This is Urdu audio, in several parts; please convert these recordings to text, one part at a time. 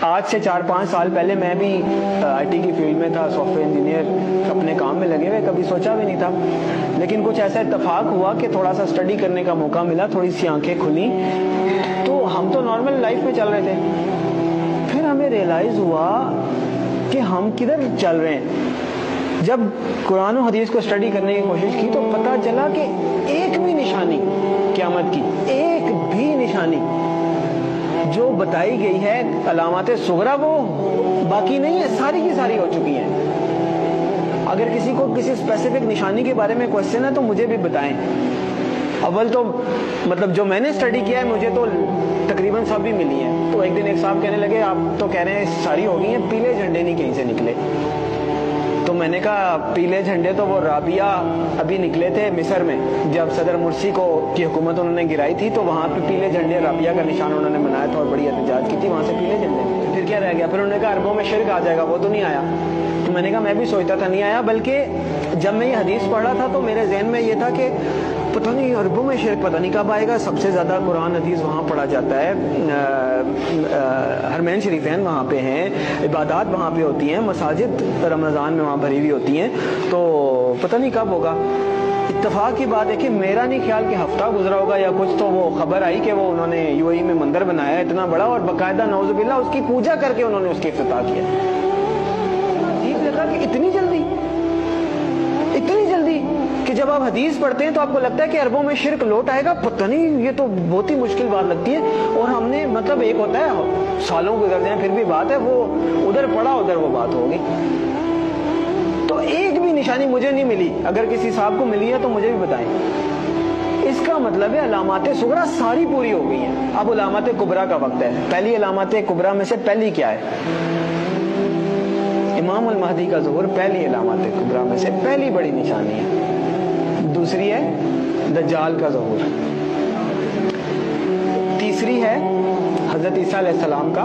آج سے 4-5 سال پہلے میں بھی آئی ٹی کی فیلڈ میں تھا، سافٹ ویئر انجینئر، اپنے کام میں لگے ہوئے، کبھی سوچا بھی نہیں تھا، لیکن کچھ ایسا اتفاق ہوا کہ تھوڑا سا اسٹڈی کرنے کا موقع ملا، تھوڑی سی آنکھیں کھلیں، تو ہم تو نارمل لائف میں چل رہے تھے، پھر ہمیں ریئلائز ہوا کہ ہم کدھر چل رہے ہیں۔ جب قرآن و حدیث کو اسٹڈی کرنے کی کوشش کی تو پتہ چلا کہ ایک بھی نشانی قیامت کی، ایک بھی نشانی جو بتائی گئی ہے علامات صغریٰ وہ باقی نہیں ہے، ساری کی ساری ہو چکی ہیں۔ اگر کسی کو کسی اسپیسیفک نشانی کے بارے میں کوشچن ہے تو مجھے بھی بتائیں۔ اول تو مطلب جو میں نے اسٹڈی کیا ہے مجھے تو تقریباً سب بھی ملی ہیں۔ تو ایک دن ایک صاحب کہنے لگے آپ تو کہہ رہے ہیں ساری ہو گئی ہیں، پیلے جھنڈے نہیں کہیں سے نکلے۔ تو میں نے کہا پیلے جھنڈے تو وہ رابعہ ابھی نکلے تھے مصر میں، جب صدر مرسی کی حکومت انہوں نے گرائی تھی تو وہاں پہ پیلے جھنڈے رابعہ کا نشان انہوں نے بنایا تھا اور بڑی احتجاج کی تھی، وہاں سے پیلے جھنڈے۔ پھر کیا رہ گیا؟ پھر انہوں نے کہا عربوں میں شرک آ جائے گا، وہ تو نہیں آیا۔ تو میں نے کہا میں بھی سوچتا تھا نہیں آیا، بلکہ جب میں یہ حدیث پڑھ رہا تھا تو میرے ذہن میں یہ تھا کہ پتہ نہیں عربوں میں شرک پتہ نہیں کب آئے گا۔ سب سے زیادہ قرآن حدیث وہاں پڑھا جاتا ہے، حرمین شریفین وہاں پہ ہیں، عبادات وہاں پہ ہوتی ہیں، مساجد رمضان میں وہاں بھری ہوئی ہوتی ہیں، تو پتہ نہیں کب ہوگا۔ اتفاق کی بات ہے کہ میرا نہیں خیال کہ ہفتہ گزرا ہوگا یا کچھ، تو وہ خبر آئی کہ وہ انہوں نے یو اے ای میں مندر بنایا ہے اتنا بڑا، اور باقاعدہ نعوذ باللہ اس کی پوجا کر کے انہوں نے اس کی افتتاح کیا۔ عجیب لگا کہ اتنی جلدی کہ جب آپ حدیث پڑھتے ہیں تو آپ کو لگتا ہے کہ عربوں میں شرک لوٹ آئے گا، پتہ نہیں، یہ تو بہت ہی مشکل بات لگتی ہے۔ اور ہم نے مطلب ایک ہوتا ہے سالوں گزر جائیں پھر بھی بات ہے، وہ ادھر پڑا ادھر وہ بات ہوگی۔ تو ایک بھی نشانی مجھے نہیں ملی، اگر کسی صاحب کو ملی ہے تو مجھے بھی بتائیں۔ اس کا مطلب ہے علامات صغریٰ ساری پوری ہو گئی ہیں، اب علامات کبریٰ کا وقت ہے۔ پہلی علامات کبریٰ میں سے پہلی کیا ہے؟ امام المہدی کا ظہور پہلی علامات کبریٰ میں سے پہلی بڑی نشانی ہے۔ دوسری ہے دجال کا ظہور، تیسری ہے حضرت عیسیٰ علیہ السلام کا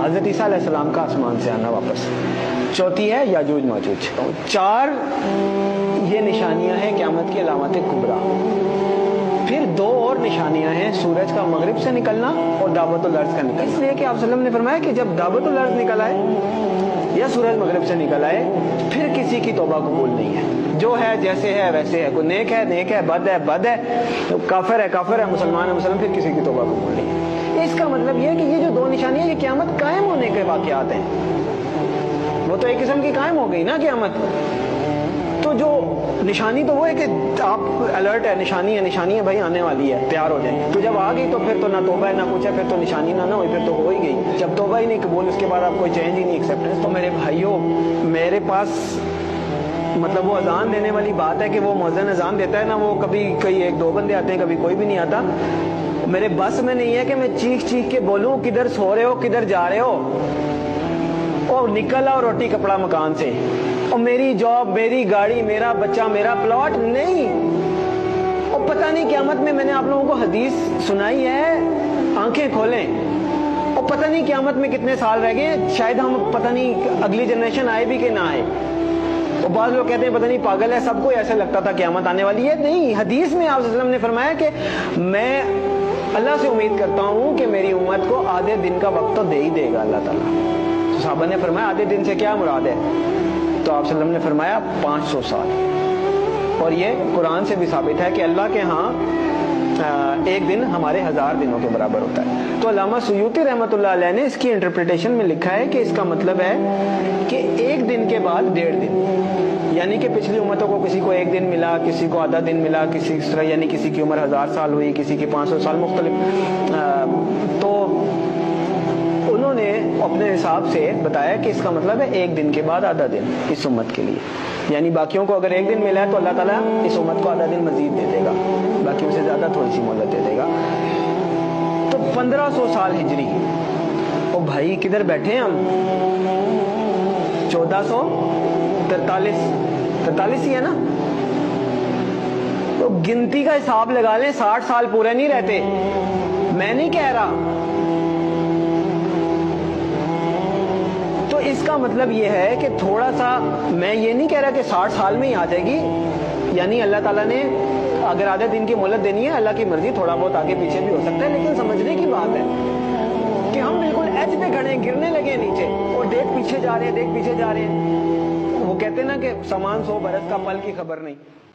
حضرت عیسیٰ علیہ السلام کا آسمان سے آنا واپس، چوتھی ہے یاجوج ماجوج۔ 4 یہ نشانیاں ہیں قیامت کی علامات کبریٰ۔ پھر 2 اور نشانیاں ہیں، سورج کا مغرب سے نکلنا اور دعوت الارض کا نکلنا۔ اس لیے کہ آپ صلی اللہ علیہ وسلم نے فرمایا کہ جب دعوت الارض نکل آئے یا سورج مغرب سے نکل آئے پھر کسی کی توبہ قبول نہیں ہے، جو ہے جیسے ہے ویسے ہے، کوئی نیک ہے نیک ہے، بد ہے بد ہے، کافر ہے کافر ہے، مسلمان ہے مسلمان، پھر کسی کی توبہ قبول نہیں ہے۔ اس کا مطلب یہ ہے کہ یہ جو 2 نشانیاں یہ قیامت قائم ہونے کے واقعات ہیں، وہ تو ایک قسم کی قائم ہو گئی نا قیامت۔ تو جو نشانی تو وہ ہے کہ آپ الرٹ ہے، نشانی ہے بھائی آنے والی ہے، تیار ہو جائیں۔ تو جب آ گئی تو پھر تو نہ توبہ ہے نہ کچھ ہے، پھر تو نشانی نہ ہوئی، پھر تو ہو ہی گئی۔ جب توبہ ہی نہیں قبول، اس کے بعد آپ کوئی چینج ہی نہیں، ایکسیپٹنس۔ تو میرے بھائیوں، میرے پاس مطلب وہ اذان دینے والی بات ہے کہ وہ مؤذن اذان دیتا ہے نا، وہ کبھی کئی 1-2 بندے آتے ہیں، کبھی کوئی بھی نہیں آتا۔ میرے بس میں نہیں ہے کہ میں چیخ کے بولوں کدھر سو رہے ہو کدھر جا رہے ہو، اور نکل آؤ روٹی کپڑا مکان سے، اور میری جاب میری گاڑی میرا بچہ میرا پلاٹ نہیں۔ اور پتہ نہیں قیامت میں نے آپ لوگوں کو حدیث سنائی ہے، آنکھیں کھولیں، اور پتہ نہیں قیامت میں کتنے سال رہ گئے، شاید ہم پتہ نہیں اگلی جنریشن آئے بھی کہ نہ آئے۔ اور بعض لوگ کہتے ہیں پتہ نہیں پاگل ہے، سب کو ایسے لگتا تھا قیامت آنے والی ہے۔ نہیں، حدیث میں آپ صلی اللہ علیہ وسلم نے فرمایا کہ میں اللہ سے امید کرتا ہوں کہ میری امت کو آدھے دن کا وقت تو دے ہی دے گا اللہ تعالیٰ۔ تو صحابہ نے فرمایا آدھے دن سے کیا مراد ہے؟ تو آپ صلی اللہ علیہ وسلم نے فرمایا 500 سال۔ اور یہ قرآن سے بھی ثابت ہے کہ اللہ کے ہاں ایک دن ہمارے 1000 دنوں کے برابر ہوتا ہے۔ تو علامہ سیوطی رحمۃ اللہ علیہ نے اس کی انٹرپریٹیشن میں لکھا ہے کہ اس کا مطلب ہے کہ ایک دن کے بعد 1.5 دن، یعنی کہ پچھلی امتوں کو کسی کو 1 دن ملا، کسی کو آدھا دن ملا، کسی اس طرح، یعنی کسی کی عمر 1000 سال ہوئی، کسی کی 500 سال، مختلف۔ تو انہوں نے اپنے حساب سے بتایا کہ اس کا مطلب ہے 1 دن کے بعد آدھا دن اس امت کے لیے، یعنی باقیوں کو اگر 1 دن ملا ہے تو اللہ تعالیٰ اس امت کو آدھا دن مزید دے دے گا، باقیوں سے زیادہ تھوڑی سی مہلت دے دے گا۔ تو 1500 سال ہجری، او بھائی کدھر بیٹھے ہیں ہم؟ 1443 ہی ہے نا؟ تو گنتی کا حساب لگا لیں، 60 سال پورے نہیں رہتے۔ میں نہیں کہہ رہا، تو اس کا مطلب یہ ہے کہ تھوڑا سا، میں یہ نہیں کہہ رہا کہ 60 سال میں ہی آ جائے گی، یعنی اللہ تعالیٰ نے اگر آدھے دن کی مہلت دینی ہے، اللہ کی مرضی، تھوڑا بہت آگے پیچھے بھی ہو سکتا ہے، لیکن سمجھنے کی بات ہے کہ ہم بالکل کھڑے ہیں, گرنے لگے ہیں نیچے, اور دیکھ پیچھے جا رہے ہیں, دیکھ پیچھے جا رہے ہیں. وہ کہتے ہیں نا کہ سامان 100 برس کا, پل کی خبر نہیں.